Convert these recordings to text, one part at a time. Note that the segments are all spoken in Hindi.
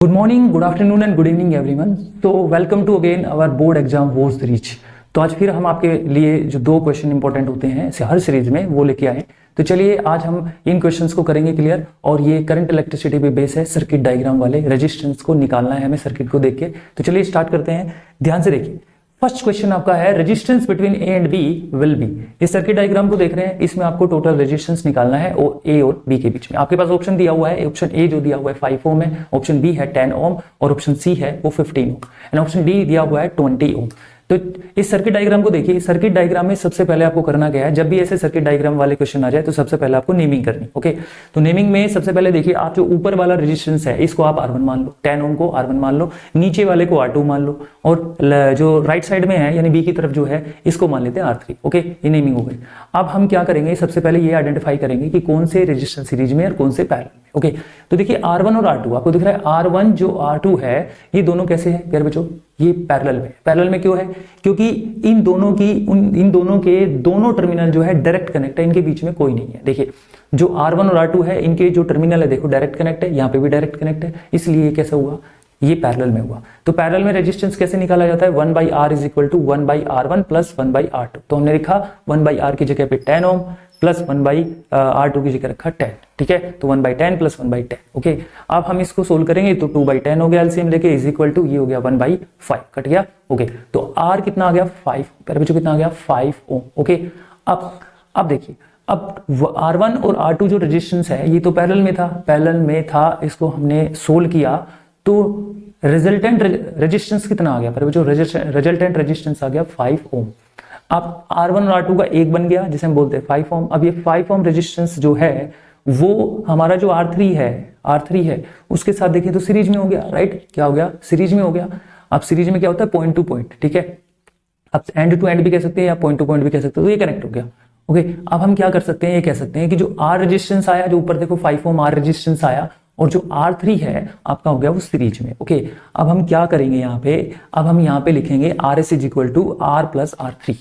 Good morning, good afternoon and good evening everyone. So welcome to again our board exam was reach. तो आज फिर हम आपके लिए जो दो क्वेश्चन इंपॉर्टेंट होते हैं हर सीरीज में वो लेके आए। तो चलिए आज हम इन क्वेश्चंस को करेंगे क्लियर। और ये करंट इलेक्ट्रिसिटी पे बेस है, सर्किट डायग्राम वाले, रेजिस्टेंस को निकालना है हमें सर्किट को देख के। तो चलिए स्टार्ट करते हैं, ध्यान से देखिए। फर्स्ट क्वेश्चन आपका है resistance between A and B will be. इस सर्किट डायग्राम को देख रहे हैं, इसमें आपको टोटल रेजिस्टेंस निकालना है और ए और बी के बीच में। आपके पास ऑप्शन दिया हुआ है, ऑप्शन ए जो दिया हुआ है 5 ओम है, ऑप्शन बी है 10 ओम और ऑप्शन सी है वो 15 ओम एंड ऑप्शन डी दिया हुआ है 20 ओम। तो इस सर्किट डायग्राम को देखिए। सर्किट डायग्राम में सबसे पहले आपको करना क्या है, जब भी ऐसे सर्किट डायग्राम वाले क्वेश्चन आ जाए तो सबसे पहले आपको नेमिंग करनी। ओके, तो नेमिंग में सबसे पहले देखिए, आप जो ऊपर वाला रेजिस्टेंस है इसको आप R1 मान लो, 10 ओम को R1 मान लो, नीचे वाले को R2 मान लो और जो राइट साइड में है यानी बी की तरफ जो है इसको मान लेते हैं R3। ओके, ये नेमिंग हो गई। अब हम क्या करेंगे, सबसे पहले ये आइडेंटिफाई करेंगे कि कौन से रेजिस्टेंस सीरीज में और कौन से पैरेलल में। ओके, तो देखिए R1 और R2 आपको दिख रहा है। R1 जो R2 है ये दोनों कैसे है प्यारे बच्चों, ये पैरेलल में। पैरेलल में क्यों है, क्योंकि इन दोनों के दोनों टर्मिनल जो है डायरेक्ट कनेक्ट है, इनके बीच में कोई नहीं है। देखिए जो R1 और R2 है इनके जो टर्मिनल है देखो डायरेक्ट कनेक्ट है, यहाँ पे भी डायरेक्ट कनेक्ट है, इसलिए ये कैसा हुआ, ये पैरेलल में हुआ। तो पैरेलल में रेजिस्टेंस कैसे निकाला जाता है, 1/R is equal to 1/R1 plus 1/R2। तो हमने लिखा 1/R की जगह पे 10 ओम प्लस 1/R2 की जगह रखा 10। ठीक है, तो 1/10 प्लस 1/10। ओके, अब हम इसको सोल्व करेंगे तो 2/10 हो गया एलसीएम लेके, इज इक्वल टू ये हो गया 1/5 कट गया। ओके, तो R कितना आ गया 5, पहले बच्चों कितना आ गया 5 ओम। ओके, अब देखिए, अब R1 और R2 जो रेजिस्टेंस है ये तो पैरेलल में था, इसको हमने सोल्व किया तो रिजल्टेंट रेजिस्टेंस कितना आ गया, पर जो रिजल्टेंट रेजिस्टेंस आ गया 5 ओम। अब R1 और R2 का एक बन गया जिसे हम बोलते हैं 5 ओम। अब ये 5 ओम रेजिस्टेंस जो है वो हमारा जो R3 है उसके साथ देखिए तो सीरीज में हो गया, राइट। क्या हो गया, सीरीज में हो गया। अब सीरीज में क्या होता है, पॉइंट टू पॉइंट। ठीक है, अब एंड टू एंड भी कह सकते हैं या पॉइंट टू पॉइंट भी कह सकते हो, तो ये कनेक्ट हो गया। ओके, अब हम क्या कर सकते हैं, ये कह सकते हैं कि जो R रेजिस्टेंस आया, जो ऊपर देखो 5 ओम R रेजिस्टेंस आया और जो R3 है आपका हो गया वो सीरीज में। ओके, अब हम क्या करेंगे यहाँ पे, अब हम यहाँ पे लिखेंगे RS is equal to R plus R3,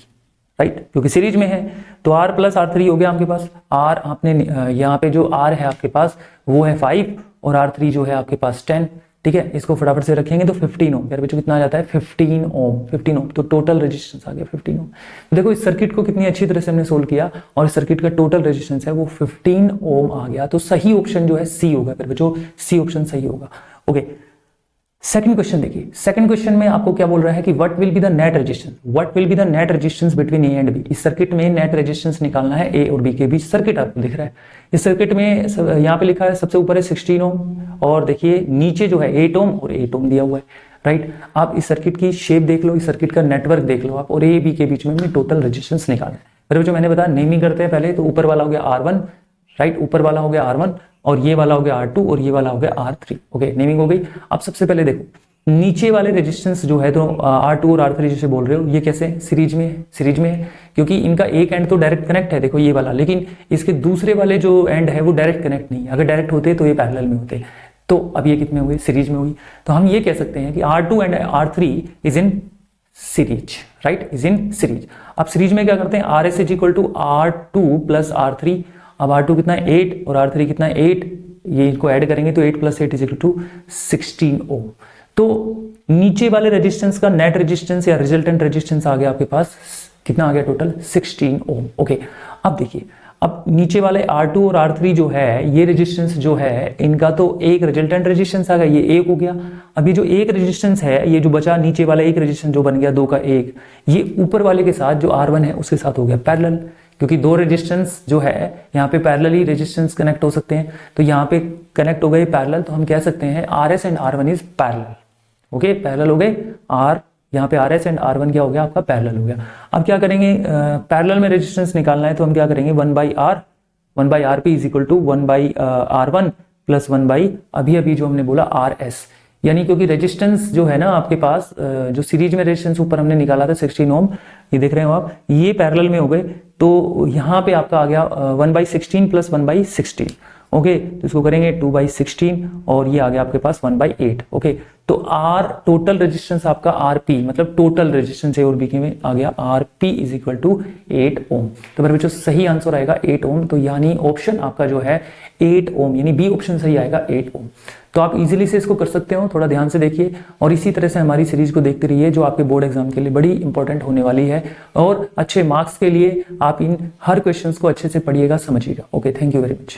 right, क्योंकि सीरीज में है। तो R प्लस R3 हो गया आपके पास। R आपने यहाँ पे जो R है आपके पास वो है 5 और R3 जो है आपके पास 10। ठीक है, इसको फटाफट से रखेंगे तो 15 ओम। यार बच्चों कितना आ जाता है 15 ओम। तो टोटल रेजिस्टेंस आ गया 15 ओम। तो देखो इस सर्किट को कितनी अच्छी तरह से हमने सोल्व किया और इस सर्किट का टोटल रेजिस्टेंस है वो 15 ओम आ गया। तो सही ऑप्शन जो है सी होगा, फिर बच्चों सी ऑप्शन सही होगा। ओके, सेकंड क्वेश्चन देखिए। सेकंड क्वेश्चन में आपको क्या बोल रहा है कि what will be the net resistance between A and B. इस सर्किट में नेट रेजिस्टेंस निकालना है ए और बी के बीच। सर्किट आपको दिख रहा है, इस सर्किट में यहाँ पे लिखा है सबसे ऊपर है 16 ओम और देखिए नीचे जो है 8 ओम और 8 ओम दिया हुआ है, राइट। आप इस सर्किट की शेप देख लो, इस सर्किट का नेटवर्क देख लो आप, और ए बी के बीच में टोटल रेजिस्टेंस निकालना है। फिर जो मैंने बताया नेमिंग करते हैं पहले, तो ऊपर वाला हो गया R1, राइट, ऊपर वाला हो गया R1 और ये वाला हो गया R2 और ये वाला हो गया R3। ओके, नेमिंग हो गई। अब सबसे पहले देखो नीचे वाले रेजिस्टेंस जो है तो R2 और R3 जैसे बोल रहे हो, ये कैसे सीरीज में है क्योंकि इनका एक एंड तो डायरेक्ट कनेक्ट है, देखो ये वाला, लेकिन इसके दूसरे वाले जो एंड है वो डायरेक्ट कनेक्ट नहीं है। अगर डायरेक्ट होते तो ये पैरेलल में होते। तो अब ये कितने हो गए, सीरीज में होगी। तो हम ये कह सकते हैं कि R2 and R3 is in series, right, is in series. अब सीरीज में क्या करते हैं, RS is equal to R2 plus R3। अब R2 कितना है 8 और R3 कितना है 8, ये इनको ऐड करेंगे तो 8 प्लस 8 इज इक्वल टू 16 ओम। तो नीचे वाले रेजिस्टेंस का नेट रेजिस्टेंस या रिजल्टेंट रेजिस्टेंस आ गया आपके पास, कितना आ गया टोटल 16 ओम। ओके, अब देखिए, अब नीचे वाले R2 और R3 जो है ये रेजिस्टेंस जो है इनका तो एक रिजल्टेंट रेजिस्टेंस आ गया, ये एक हो गया। अभी जो एक रेजिस्टेंस है ये जो बचा नीचे वाला एक रेजिस्टेंस जो बन गया 2 का 1, ये ऊपर वाले के साथ जो R1 है उसके साथ हो गया पैरेलल, क्योंकि दो रेजिस्टेंस जो है यहाँ पे पैरेलली रेजिस्टेंस कनेक्ट हो सकते हैं। तो यहाँ पे कनेक्ट हो गए पैरेलल, तो हम कह सकते हैं RS and R1 is parallel. Okay, parallel हो गए R, यहाँ पे RS एंड R1 क्या हो गया आपका पैरेलल हो गया। अब क्या करेंगे, पैरेलल में रेजिस्टेंस निकालना है तो हम क्या करेंगे 1/RP is equal to 1/R1 plus 1 अभी जो हमने बोला RS, यानी क्योंकि रेजिस्टेंस जो है ना आपके पास जो सीरीज में रेजिस्टेंस ऊपर हमने निकाला था 16 ओम, ये देख रहे हो आप, ये पैरेलल में हो गए। तो यहाँ पे आपका आ गया 1/16 प्लस 1/16। ओके, तो इसको करेंगे 2/16 और ये आ गया आपके पास 1/8। ओके, तो R टोटल रेजिस्टेंस आपका RP मतलब टोटल रेजिस्टेंस ए और बी के में आ गया RP इज इक्वल टू 8 ओम। तो मेरे बच्चों सही आंसर आएगा 8 ओम। तो यानी ऑप्शन आपका जो है 8 ओम, यानी बी ऑप्शन सही आएगा 8 ओम। तो आप इजीली से इसको कर सकते हो, थोड़ा ध्यान से देखिए और इसी तरह से हमारी सीरीज को देखते रहिए जो आपके बोर्ड एग्जाम के लिए बड़ी इंपॉर्टेंट होने वाली है और अच्छे मार्क्स के लिए आप इन हर क्वेश्चंस को अच्छे से पढ़िएगा, समझिएगा। Okay, thank you very much.